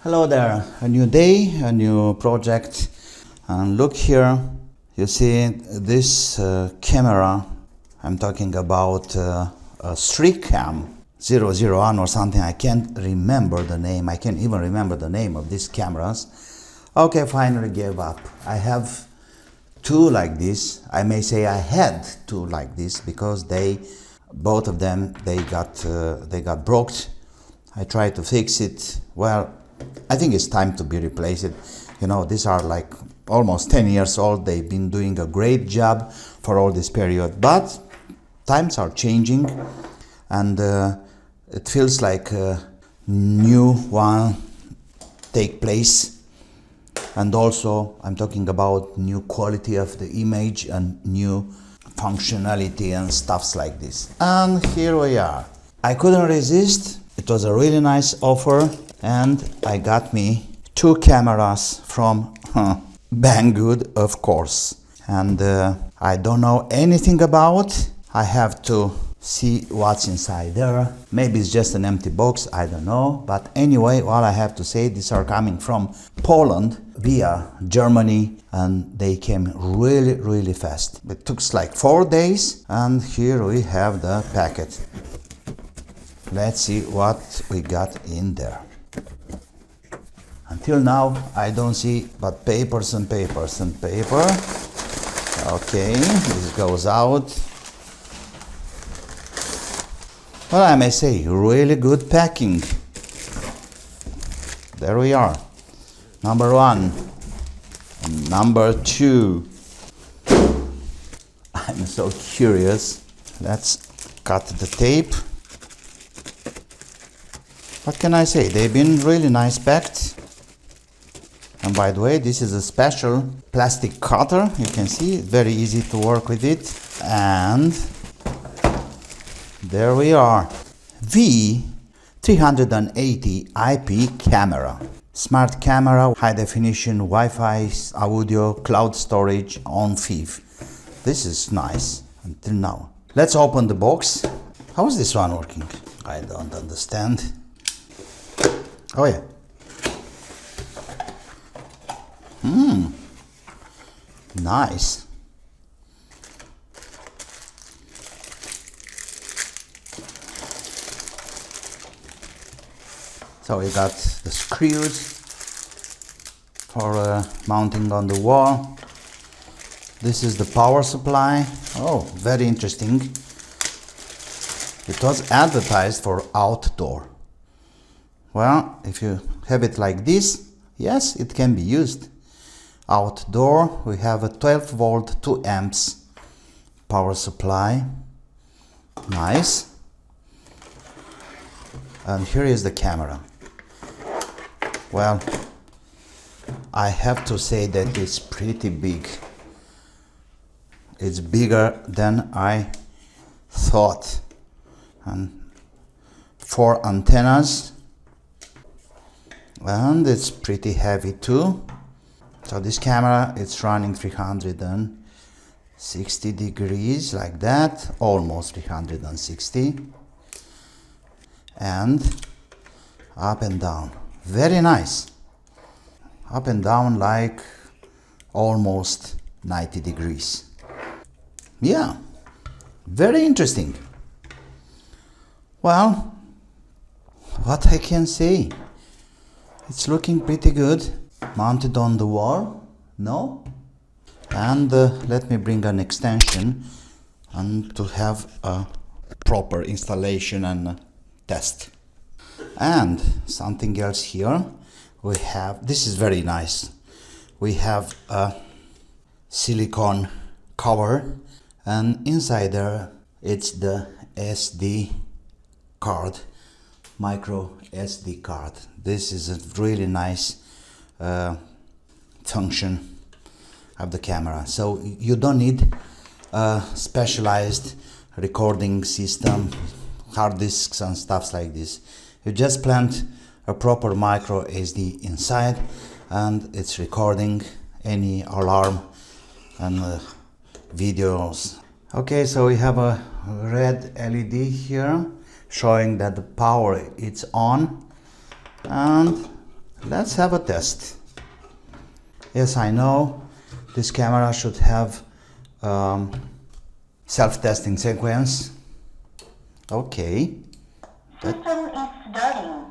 Hello there, a new day, a new project, and look here, you see this camera. I'm talking about a Streetcam 001 or something. I can't remember the name. I can't even remember the name of these cameras. Okay, finally gave up. I have two like this. I may say I had two like this because both of them got broke. I tried to fix it. Well, I think it's time to be replaced. You know, these are like almost 10 years old. They've been doing a great job for all this period, but times are changing, and it feels like a new one take place. And also I'm talking about new quality of the image and new functionality and stuffs like this. And here we are. I couldn't resist. It was a really nice offer, and I got me two cameras from Banggood, of course. And I don't know anything about. I have to see what's inside there. Maybe it's just an empty box, I don't know. But anyway, all I have to say, these are coming from Poland via Germany, and they came really fast. It took like 4 days, and here we have the packet. Let's see what we got in there. Until now, I don't see but papers and papers and paper. Okay, this goes out. Well, I may say, really good packing. There we are. Number one. Number two. I'm so curious. Let's cut the tape. What can I say? They've been really nice packed. And by the way, this is a special plastic cutter. You can see, very easy to work with it. And there we are. V380 IP camera. Smart camera, high definition, Wi-Fi, audio, cloud storage on FIV. This is nice until now. Let's open the box. How is this one working? I don't understand. Oh yeah. Nice. So we got the screws for mounting on the wall. This is the power supply. Oh, very interesting. It was advertised for outdoor. Well, if you have it like this, yes, it can be used. Outdoor, we have a 12 volt 2 amps power supply. Nice. And here is the camera. Well, I have to say that it's pretty big. It's bigger than I thought. And 4 antennas. And it's pretty heavy too. So this camera, it's running 360 degrees like that, almost 360, and up and down. Very nice. Up and down like almost 90 degrees. Yeah, very interesting. Well, what I can say? It's looking pretty good. Mounted on the wall, no? And let me bring an extension and to have a proper installation and test. And something else here. We have, this is very nice. We have a silicone cover, and inside there it's the SD card, micro SD card. This is a really nice function of the camera. So you don't need a specialized recording system, hard disks and stuff like this. You just plant a proper micro SD inside, and it's recording any alarm and videos. Okay, so we have a red LED here showing that the power is on, and Let's have a test. Yes, I know this camera should have self-testing sequence. Okay. System is starting.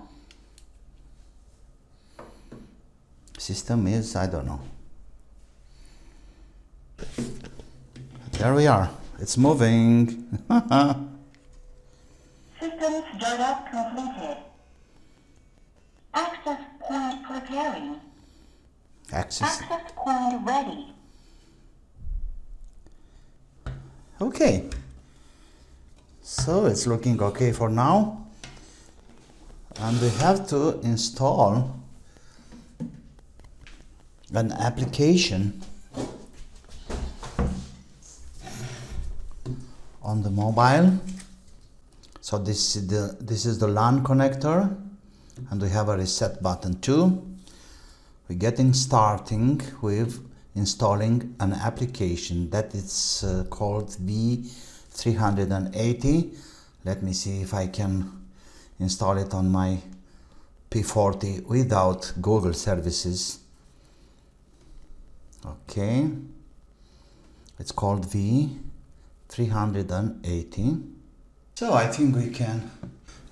System is, I don't know. There we are. It's moving. System startup completed. Access point preparing. Access. Access point ready. Okay. So it's looking okay for now. And we have to install an application on the mobile. So this is the LAN connector, and we have a reset button too. We're getting starting with installing an application that is called V380. Let me see if I can install it on my P40 without Google services. Okay, it's called V380. So I think we can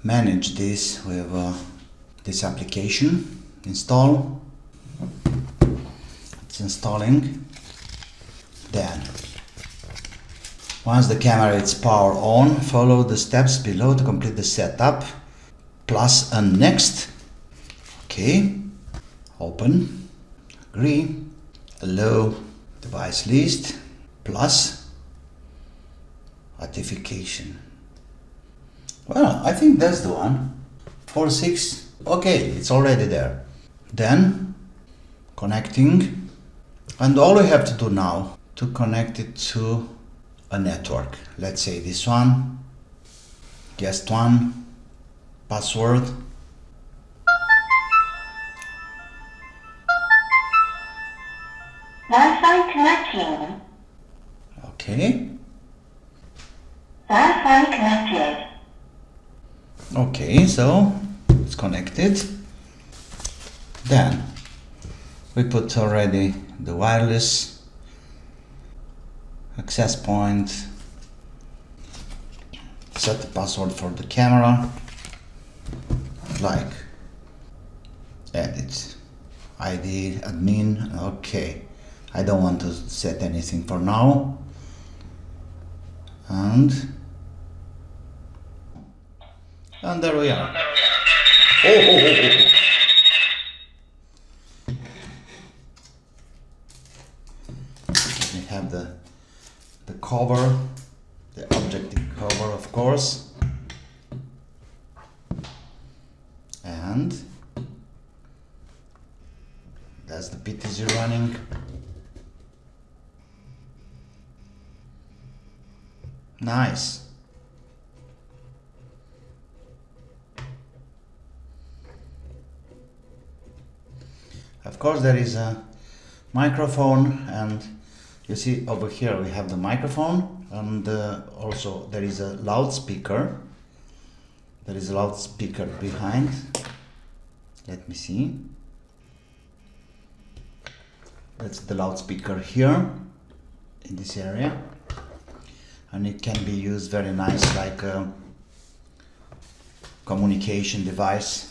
manage this with this application. Install. It's installing. Then, once the camera is power on, follow the steps below to complete the setup. Plus and next. Okay. Open. Agree. Allow. Device list. Plus. Authentication. Well, I think that's the one. 46. Okay, it's already there. Then connecting. And all we have to do now to connect it to a network. Let's say this one. Guest one. Password. Wi-Fi connecting. Okay. Wi-Fi connected. Okay, so it's connected. Then we put already the wireless access point. Set the password for the camera. Like edit ID admin. Okay, I don't want to set anything for now. And there we are. Oh. We have the cover, the objective cover, of course. And that's the PTZ running. Nice. Of course, there is a microphone, and you see over here we have the microphone, and also there is a loudspeaker. There is a loudspeaker behind. Let me see. That's the loudspeaker here in this area, and it can be used very nice like a communication device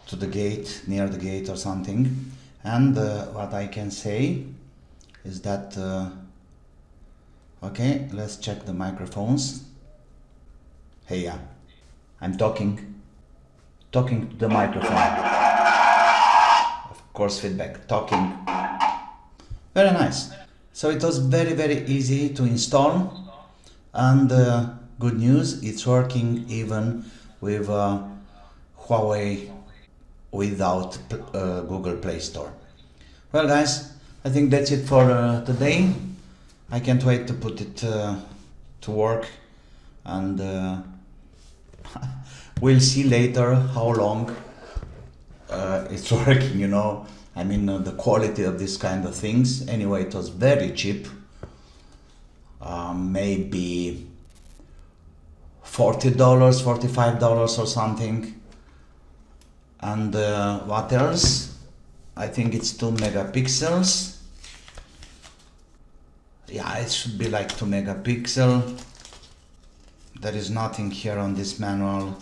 to the gate, near the gate or something. And what I can say is that okay, let's check the microphones. Hey, yeah, I'm talking to the microphone. Of course, feedback, talking. Very nice. So it was very easy to install, and good news, it's working even with Huawei without Google Play Store. Well guys, I think that's it for today. I can't wait to put it to work, and we'll see later how long it's working, you know. I mean, the quality of this kind of things. Anyway, it was very cheap, maybe $40, $45 or something. And what else? I think it's 2 megapixels. Yeah, it should be like 2 megapixel. There is nothing here on this manual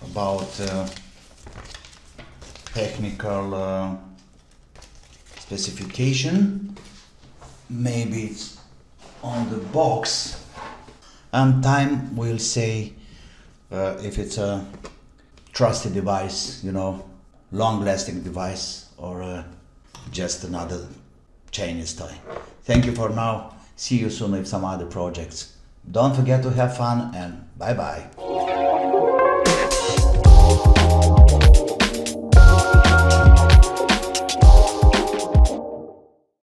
about technical specification. Maybe it's on the box, and time will say if it's a trusty device, you know, long-lasting device, or just another Chinese toy. Thank you for now. See you soon with some other projects. Don't forget to have fun, and bye bye.